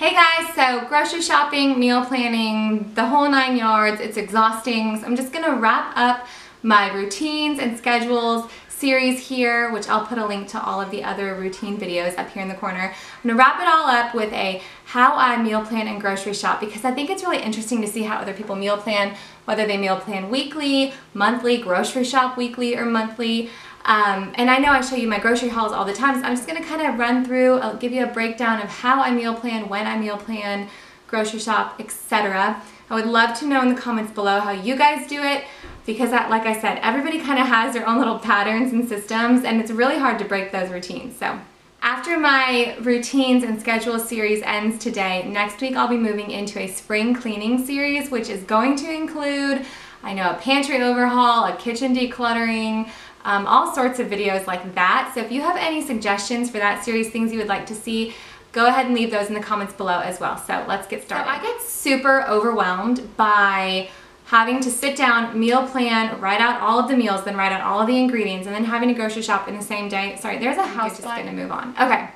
Hey guys, so grocery shopping, meal planning, the whole 9 yards, it's exhausting. So I'm just gonna wrap up my routines and schedules series here, which I'll put a link to all of the other routine videos up here in the corner. I'm gonna wrap it all up with a how I meal plan and grocery shop, because I think it's really interesting to see how other people meal plan, whether they meal plan weekly, monthly, grocery shop weekly or monthly. And I know I show you my grocery hauls all the time, so I'm just going to kind of run through, I'll give you a breakdown of how I meal plan, when I meal plan, grocery shop, etc. I would love to know in the comments below how you guys do it, because like I said, everybody kind of has their own little patterns and systems, and it's really hard to break those routines. So after my routines and schedule series ends today, next week I'll be moving into a spring cleaning series, which is going to include, I know, a pantry overhaul, a kitchen decluttering, all sorts of videos like that. So if you have any suggestions for that series, things you would like to see, go ahead and leave those in the comments below as well. So let's get started. So I get super overwhelmed by having to sit down, meal plan, write out all of the meals, then write out all of the ingredients, and then having to grocery shop in the same day. Sorry, there's a house just gonna move on. Okay,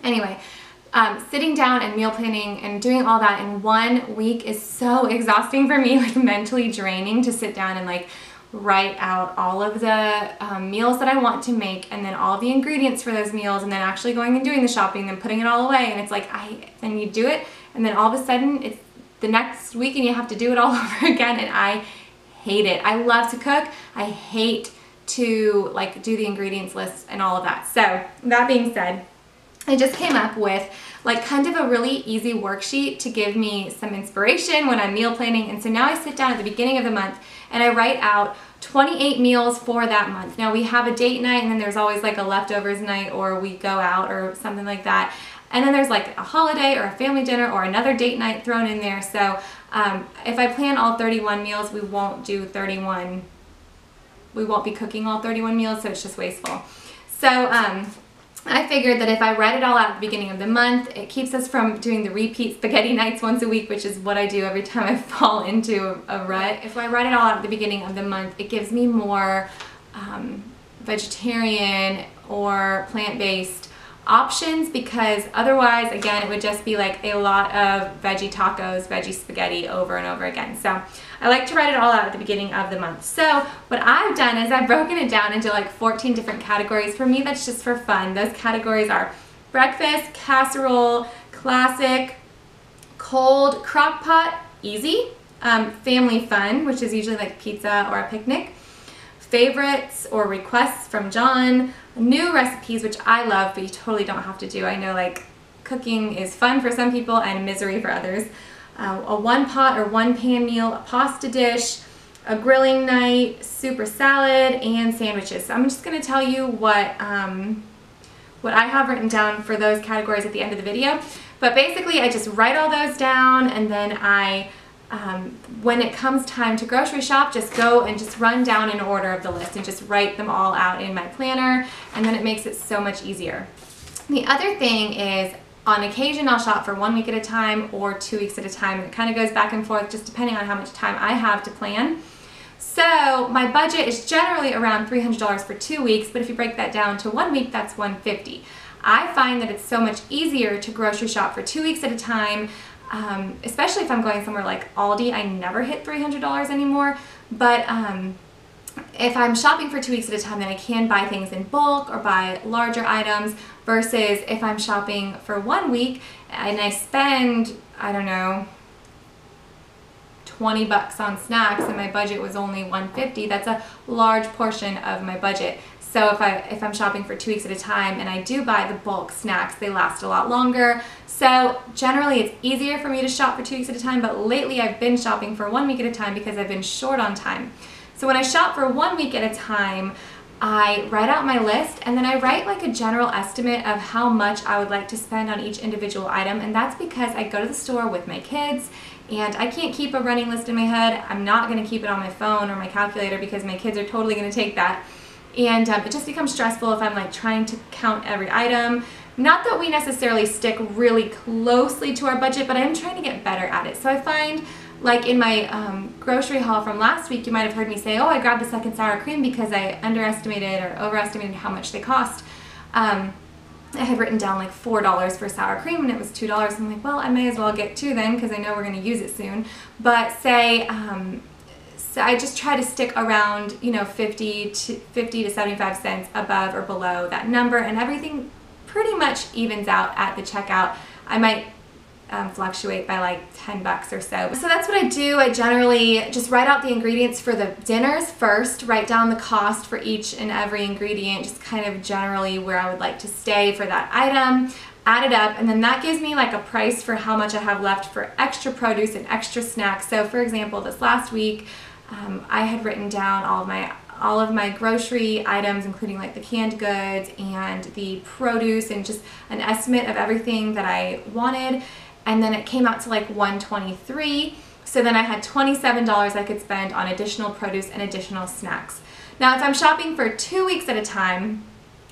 anyway. Sitting down and meal planning and doing all that in 1 week is so exhausting for me, like mentally draining to sit down and like write out all of the meals that I want to make, and then all the ingredients for those meals, and then actually going and doing the shopping and putting it all away. And it's like, then you do it, and then all of a sudden it's the next week and you have to do it all over again, and I hate it. I love to cook. I hate to like do the ingredients list and all of that. So that being said, I just came up with like kind of a really easy worksheet to give me some inspiration when I'm meal planning. And so now I sit down at the beginning of the month and I write out 28 meals for that month. Now we have a date night, and then there's always like a leftovers night, or we go out or something like that. And then there's like a holiday or a family dinner or another date night thrown in there. So if I plan all 31 meals, we won't be cooking all 31 meals, so it's just wasteful. So I figured that if I write it all out at the beginning of the month, it keeps us from doing the repeat spaghetti nights once a week, which is what I do every time I fall into a rut. If I write it all out at the beginning of the month, it gives me more vegetarian or plant-based options, because otherwise, again, it would just be like a lot of veggie tacos, veggie spaghetti over and over again. So I like to write it all out at the beginning of the month. So what I've done is I've broken it down into like 14 different categories. For me, that's just for fun. Those categories are breakfast, casserole, classic, cold, crock pot, easy, family fun, which is usually like pizza or a picnic, favorites or requests from John, new recipes, which I love, but you totally don't have to do. I know like cooking is fun for some people and misery for others. A one pot or one pan meal, a pasta dish, a grilling night, super salad, and sandwiches. So I'm just going to tell you what I have written down for those categories at the end of the video. But basically I just write all those down, and then when it comes time to grocery shop, just go and just run down in order of the list and just write them all out in my planner, and then it makes it so much easier. The other thing is, on occasion I'll shop for 1 week at a time or 2 weeks at a time, and it kind of goes back and forth just depending on how much time I have to plan. So my budget is generally around $300 for 2 weeks, but if you break that down to 1 week, that's $150. I find that it's so much easier to grocery shop for 2 weeks at a time, especially if I'm going somewhere like Aldi. I never hit $300 anymore, but if I'm shopping for 2 weeks at a time, then I can buy things in bulk or buy larger items, versus if I'm shopping for 1 week and I spend, I don't know, 20 bucks on snacks and my budget was only $150, that's a large portion of my budget. So if I'm shopping for 2 weeks at a time and I do buy the bulk snacks, they last a lot longer. So generally it's easier for me to shop for 2 weeks at a time, but lately I've been shopping for 1 week at a time because I've been short on time. So when I shop for 1 week at a time, I write out my list, and then I write like a general estimate of how much I would like to spend on each individual item, and that's because I go to the store with my kids and I can't keep a running list in my head. I'm not going to keep it on my phone or my calculator because my kids are totally going to take that. And it just becomes stressful if I'm like trying to count every item. Not that we necessarily stick really closely to our budget, but I'm trying to get better at it. So I find, like in my grocery haul from last week, you might have heard me say, oh, I grabbed a second sour cream because I underestimated or overestimated how much they cost. I had written down like $4 for sour cream and it was $2. I'm like, well, I may as well get 2 then because I know we're going to use it soon. But say, so I just try to stick around, you know, 50 to 75 cents above or below that number, and everything pretty much evens out at the checkout. I might fluctuate by like 10 bucks or so. So that's what I do. I generally just write out the ingredients for the dinners first, write down the cost for each and every ingredient, just kind of generally where I would like to stay for that item, add it up, and then that gives me like a price for how much I have left for extra produce and extra snacks. So for example, this last week, I had written down all of my grocery items, including like the canned goods and the produce, and just an estimate of everything that I wanted. And then it came out to like $123. So then I had $27 I could spend on additional produce and additional snacks. Now, if I'm shopping for 2 weeks at a time,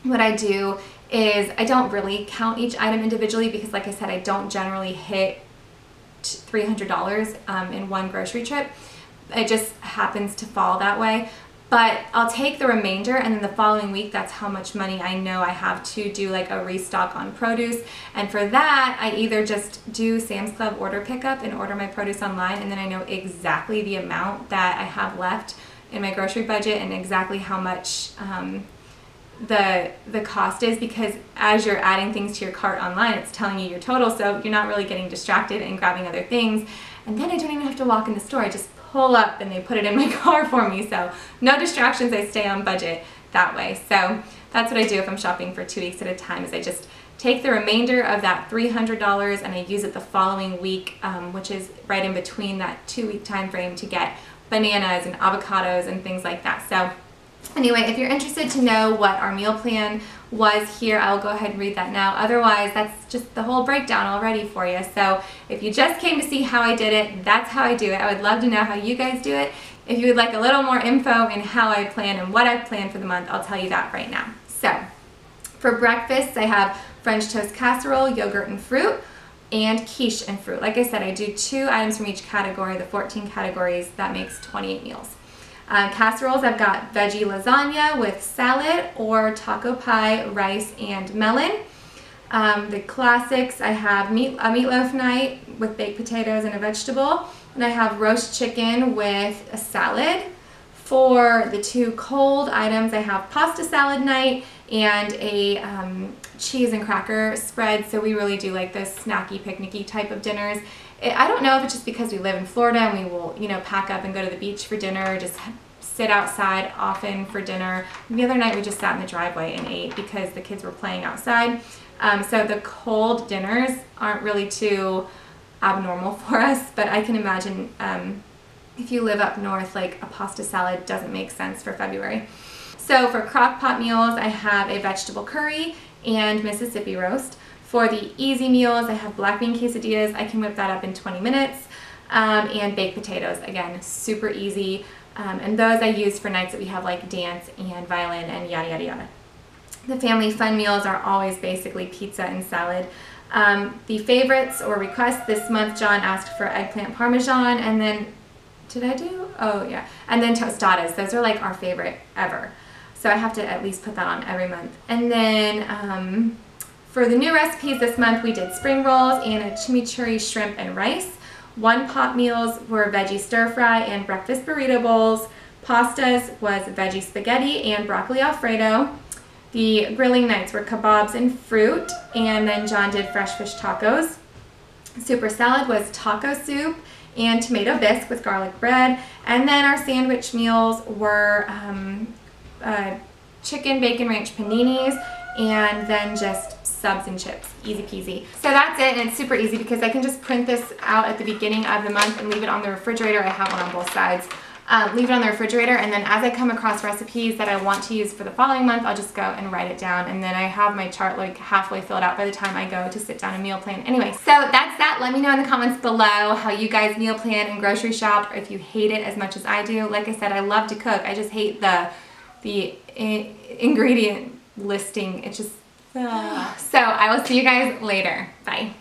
what I do is I don't really count each item individually because, like I said, I don't generally hit $300 in one grocery trip. It just happens to fall that way. But I'll take the remainder, and then the following week, that's how much money I know I have to do like a restock on produce. And for that, I either just do Sam's Club order pickup and order my produce online, and then I know exactly the amount that I have left in my grocery budget and exactly how much the cost is, because as you're adding things to your cart online, it's telling you your total, so you're not really getting distracted and grabbing other things. And then I don't even have to walk in the store. I just pull up and they put it in my car for me, so no distractions. I stay on budget that way. So that's what I do if I'm shopping for 2 weeks at a time, is I just take the remainder of that $300 and I use it the following week, which is right in between that 2-week time frame, to get bananas and avocados and things like that. So anyway, if you're interested to know what our meal plan was here, I'll go ahead and read that now. Otherwise, that's just the whole breakdown already for you. So if you just came to see how I did it, that's how I do it. I would love to know how you guys do it. If you would like a little more info in how I plan and what I've planned for the month, I'll tell you that right now. So for breakfast, I have French toast casserole, yogurt and fruit, and quiche and fruit. Like I said, I do 2 items from each category, the 14 categories. That makes 28 meals. Casseroles, I've got veggie lasagna with salad or taco pie, rice, and melon. The classics, I have a meatloaf night with baked potatoes and a vegetable, and I have roast chicken with a salad. For the 2 cold items, I have pasta salad night and a cheese and cracker spread. So we really do like this snacky, picnicky type of dinners. I don't know if it's just because we live in Florida and we will, you know, pack up and go to the beach for dinner, or just sit outside often for dinner. The other night we just sat in the driveway and ate because the kids were playing outside. So the cold dinners aren't really too abnormal for us, but I can imagine if you live up north, like a pasta salad doesn't make sense for February. So for crock pot meals, I have a vegetable curry and Mississippi roast. For the easy meals, I have black bean quesadillas. I can whip that up in 20 minutes. And baked potatoes, again, super easy. And those I use for nights that we have like dance and violin and yada, yada, yada. The family fun meals are always basically pizza and salad. The favorites or requests this month, John asked for eggplant parmesan, and then, did I do? Oh yeah. And then tostadas. Those are like our favorite ever. So I have to at least put that on every month. And then for the new recipes this month, we did spring rolls and a chimichurri shrimp and rice. 1 pot meals were veggie stir fry and breakfast burrito bowls. Pastas was veggie spaghetti and broccoli alfredo. The grilling nights were kebabs and fruit, and then John did fresh fish tacos. Super salad was taco soup and tomato bisque with garlic bread. And then our sandwich meals were chicken bacon ranch paninis, and then just subs and chips. Easy peasy. So that's it, and it's super easy because I can just print this out at the beginning of the month and leave it on the refrigerator. I have one on both sides. Leave it on the refrigerator, and then as I come across recipes that I want to use for the following month, I'll just go and write it down, and then I have my chart like halfway filled out by the time I go to sit down and meal plan. Anyway, so that's that. Let me know in the comments below how you guys meal plan and grocery shop, or if you hate it as much as I do. Like I said, I love to cook. I just hate the ingredient listing. It's just... So I will see you guys later. Bye.